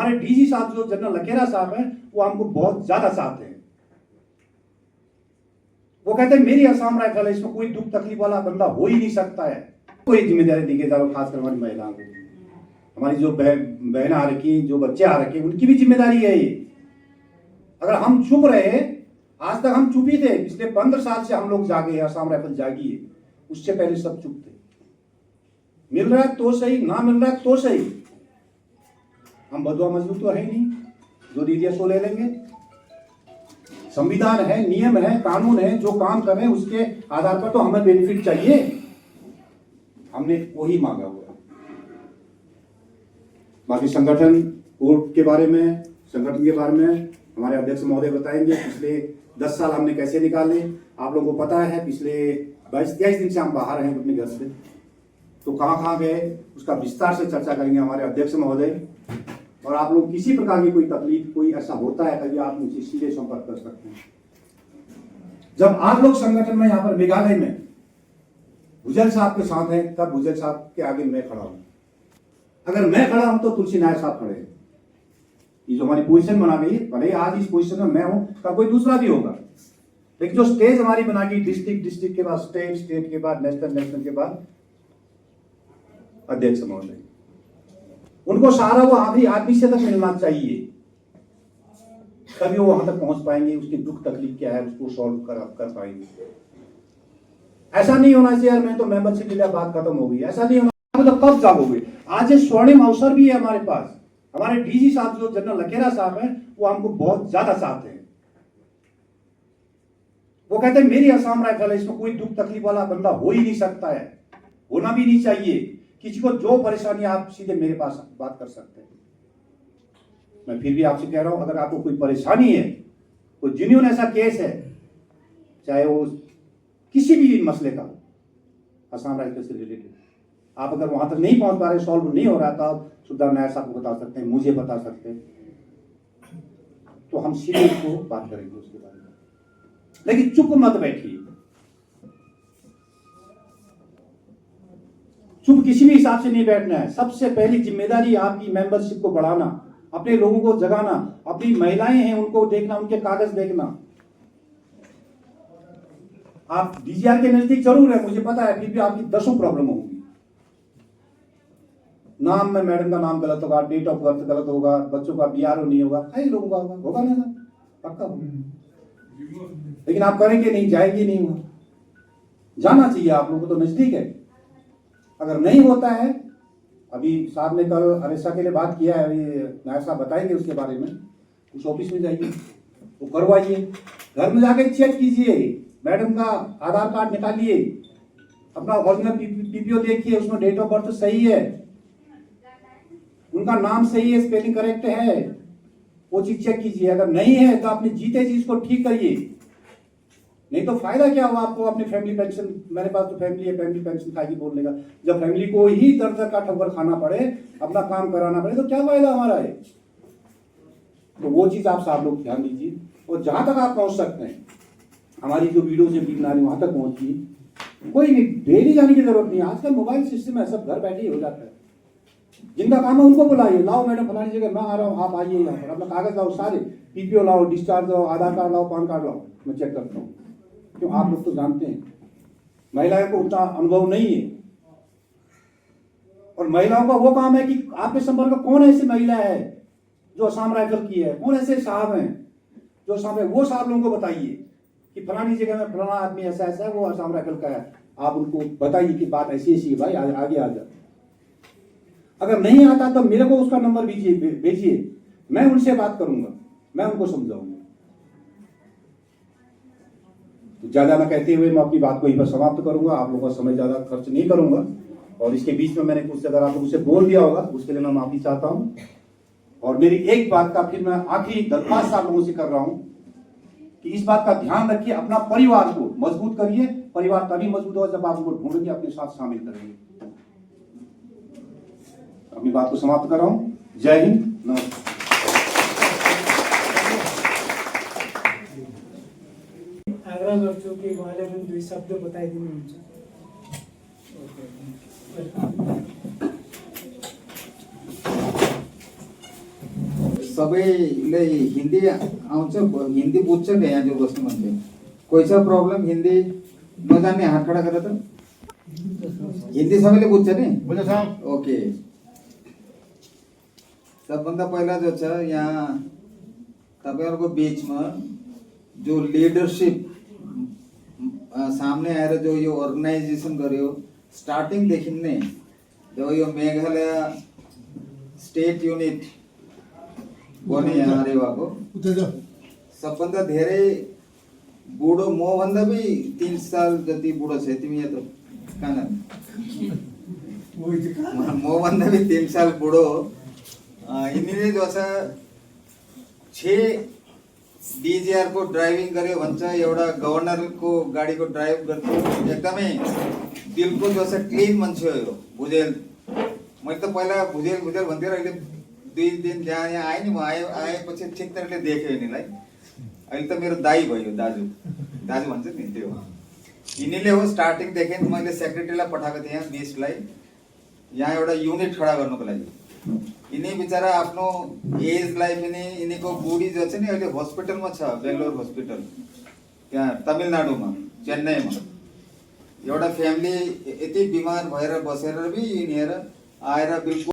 हमारे डीजी साहब जो जनरल लकेरा साहब हैं वो हमको बहुत ज्यादा चाहते हैं। वो कहते हैं मेरी असम राइफल है, इसमें कोई दुख तकलीफ वाला बंदा हो ही नहीं सकता है। कोई जिम्मेदारी दी जाए, खासकर हमारी महिलाओं को, हमारी जो बहन आ रखी, जो बच्चे आ रखे, उनकी भी जिम्मेदारी है ये। अगर हम चुप रहे, आज तक हम चुप ही थे, पिछले 15 साल से हम लोग जागे, असम राइफल जागी है, उससे पहले सब चुप थे। मिल रहा है तो सही, ना मिल रहा है तो सही, हम बदुआ मजदूर तो है नहीं जो दे दिया सो ले लेंगे। संविधान है, नियम है, कानून है, जो काम कर रहे हैं उसके आधार पर तो हमें बेनिफिट चाहिए, हमने वही मांगा हुआ। बाकी संगठन कोर्ट के बारे में, संगठन के बारे में हमारे अध्यक्ष महोदय बताएंगे। पिछले 10 साल हमने कैसे निकाले, आप लोगों को पता है। पिछले 22-23 दिन से हम बाहर हैं अपने घर से, तो कहाँ गए उसका विस्तार से चर्चा करेंगे हमारे अध्यक्ष महोदय। और आप लोग किसी प्रकार की कोई तकलीफ, कोई ऐसा होता है कभी, आप मुझे सीधे संपर्क कर सकते हैं। जब आप लोग संगठन में यहाँ पर मेघालय में भुजल साहब के साथ हैं, तब भुजल साहब के आगे मैं खड़ा हूं। अगर मैं खड़ा हूं तो तुलसी नायर साहब खड़े हैं। ये जो हमारी पोजीशन बना गई, भले आज इस पोजीशन में मैं हूं, कल कोई दूसरा भी होगा, लेकिन जो स्टेज हमारी बना गई, डिस्ट्रिक्ट के बाद स्टेट, स्टेट के बाद नेशनल, नेशनल के बाद अध्यक्ष महोदय, उनको सारा वो आखिरी आदमी से तक मिलना चाहिए, तभी वो वहां तक पहुंच पाएंगे। उसकी दुख तकलीफ क्या है उसको सॉल्व कर पाएंगे। ऐसा नहीं होना चाहिए मैं तो मेंबरशिप के लिए बात खत्म हो गई, ऐसा नहीं होना। तो कब जाओगे? आज ये स्वर्णिम अवसर भी है हमारे पास। हमारे डीजी साहब जो जनरल लकेरा साहब हैं वो हमको बहुत ज्यादा चाहते हैं। वो कहते हैं मेरी असम राइफल है, इसमें कोई दुख तकलीफ वाला बंदा हो ही नहीं सकता है, होना भी नहीं चाहिए। किसी को जो परेशानी, आप सीधे मेरे पास बात कर सकते हैं। मैं फिर भी आपसे कह रहा हूं, अगर आपको कोई परेशानी है, कोई जेन्युइन ऐसा केस है, चाहे वो किसी भी मसले का, असम राइफल से रिलेटेड, आप अगर वहां तक नहीं पहुंच पा रहे, सॉल्व नहीं हो रहा, तो आप सुधार नायर साहब को बता सकते हैं, मुझे बता सकते हैं, तो हम सीधे उसको बात करेंगे उसके बारे में। लेकिन चुप मत बैठिए, चुप किसी भी हिसाब से नहीं बैठना है। सबसे पहली जिम्मेदारी आपकी मेंबरशिप को बढ़ाना, अपने लोगों को जगाना, अपनी महिलाएं हैं उनको देखना, उनके कागज देखना। आप डीजीआर के नजदीक जरूर है, मुझे पता है, फिर भी आपकी 10 प्रॉब्लम होगी। नाम में मैडम का नाम गलत होगा, डेट ऑफ बर्थ गलत होगा, बच्चों का बीआरओ नहीं होगा, कई लोगों का होगा ना, पक्का होगा। लेकिन आप करेंगे नहीं, जाएंगे नहीं, वहां जाना चाहिए आप लोगों को, तो नजदीक है। अगर नहीं होता है, अभी साहब ने कल अरेसा के लिए बात किया है, नायर साहब बताएंगे उसके बारे में, उस ऑफिस में जाइए, वो करवाइए, घर में जाके चेक कीजिए, मैडम का आधार कार्ड निकालिए, अपना ओरिजिनल पीपीओ देखिए, उसमें डेट ऑफ बर्थ सही है, उनका नाम सही है, स्पेलिंग करेक्ट है, वो चीज चेक कीजिए। अगर नहीं है तो अपने जीते जी इसको ठीक करिए, नहीं तो फायदा क्या हुआ आपको अपनी फैमिली पेंशन, मेरे पास तो फैमिली है, फैमिली पेंशन खाएगी बोलने का, जब फैमिली को ही दर दर का ठोकर खाना पड़े, अपना काम कराना पड़े, तो क्या फायदा हमारा है? तो वो चीज आप सब लोग ध्यान दीजिए, और जहां तक आप पहुंच सकते हैं, हमारी जो वीडियो से बना रही वहां तक पहुंचिए। कोई नहीं, डेली जाने की जरूरत नहीं, आजकल मोबाइल सिस्टम है, सब घर बैठे ही हो जाता है। जिनका काम है उनको बुलाइए, लाओ मैडम फलानी जगह मैं आ रहा हूँ, आप आइए यहाँ पर, अपना कागज लाओ, सारे पीपीओ लाओ, डिस्चार्ज लाओ, आधार कार्ड लाओ, पैन कार्ड लाओ, मैं चेक करता हूँ। क्यों, आप लोग तो जानते हैं महिलाओं को उतना अनुभव नहीं है, और महिलाओं का वो काम है कि आपके संपर्क में कौन ऐसी महिला है जो असम राइफल की है, कौन ऐसे साहब हैं जो सामने, वो साहब लोगों को बताइए कि फलानी जगह में फलाना आदमी ऐसा ऐसा है, वो असम राइफल का है, आप उनको बताइए कि बात ऐसी ऐसी है, भाई आगे आ जा। अगर नहीं आता तो मेरे को उसका नंबर भेजिए, मैं उनसे बात करूंगा, मैं उनको समझाऊंगा। तो ज्यादा ना कहते हुए मैं अपनी बात को यहीं पर समाप्त करूंगा, आप लोगों का समय ज्यादा खर्च नहीं करूंगा, और इसके बीच में मैंने कुछ अगर आप लोगों से बोल दिया होगा उसके लिए मैं माफी चाहता हूं। और मेरी एक बात का फिर मैं आखिरी दरख्वास्त आप लोगों से कर रहा हूं कि इस बात का ध्यान रखिए, अपना परिवार को मजबूत करिए। परिवार तभी मजबूत होगा जब आप उनको ढूंढेंगे, अपने साथ शामिल करेंगे। अपनी बात को समाप्त कर रहा हूं। जय हिंद, नमस्कार। आग्रह गर्छु कि उहाँले पनि 2 शब्द बताइदिनुहुन्छ। ओके। सबैले हिन्दी आउँछ, हिन्दी बुझ्छ क्या यहाँ जो बस्ने मान्छे? कोही छ प्रब्लम हिन्दी नजान्ने? हात खडा गर त। हिन्दी सबैले बुझ्छ नि? बुझ्छ साहब। ओके। सबभन्दा पहिला जो छ यहाँ तपाईँहरूको बिचमा जो लिडरसिप सामने आएर जो यो अर्गनाइजेसन गर्यो स्टार्टिङदेखि नै, जब यो मेघालय स्टेट युनिट बने यहाँ आरेवाको, सबभन्दा धेरै बुढो मभन्दा पनि 3 साल जति बुढो छ। तिमी यहाँ त कहाँ मभन्दा पनि 3 साल बुढो यिनीले जो छ 6 DGR को ड्राइभिङ गर्यो भन्छ, एउटा गभर्नरको गाडीको ड्राइभ गर्छु। एकदमै दिलको जो छ क्लिन मान्छे हो यो भुजेल। मैले त पहिला भुजेल भुजेल भन्थेँ, अहिले 2 दिन जहाँ यहाँ आएँ नि, म आएपछि ठिक तरिकाले देखेँ यिनीलाई। अहिले त मेरो दाई भयो, दाजु भन्छ नि त्यो। यिनीले हो स्टार्टिङदेखि मैले सेक्रेटरीलाई पठाएको थिएँ यहाँ 20लाई, यहाँ एउटा युनिट खडा गर्नुको लागि। यिनी बिचरा आफ्नो एजलाई पनि, यिनीको बुढी जो छ नि अहिले हस्पिटलमा छ, बेङ्गलोर हस्पिटल त्यहाँ तमिलनाडुमा, चेन्नईमा। एउटा फ्यामिली यति बिमार भएर बसेर पनि यिनीहरू आएर बिल्कुल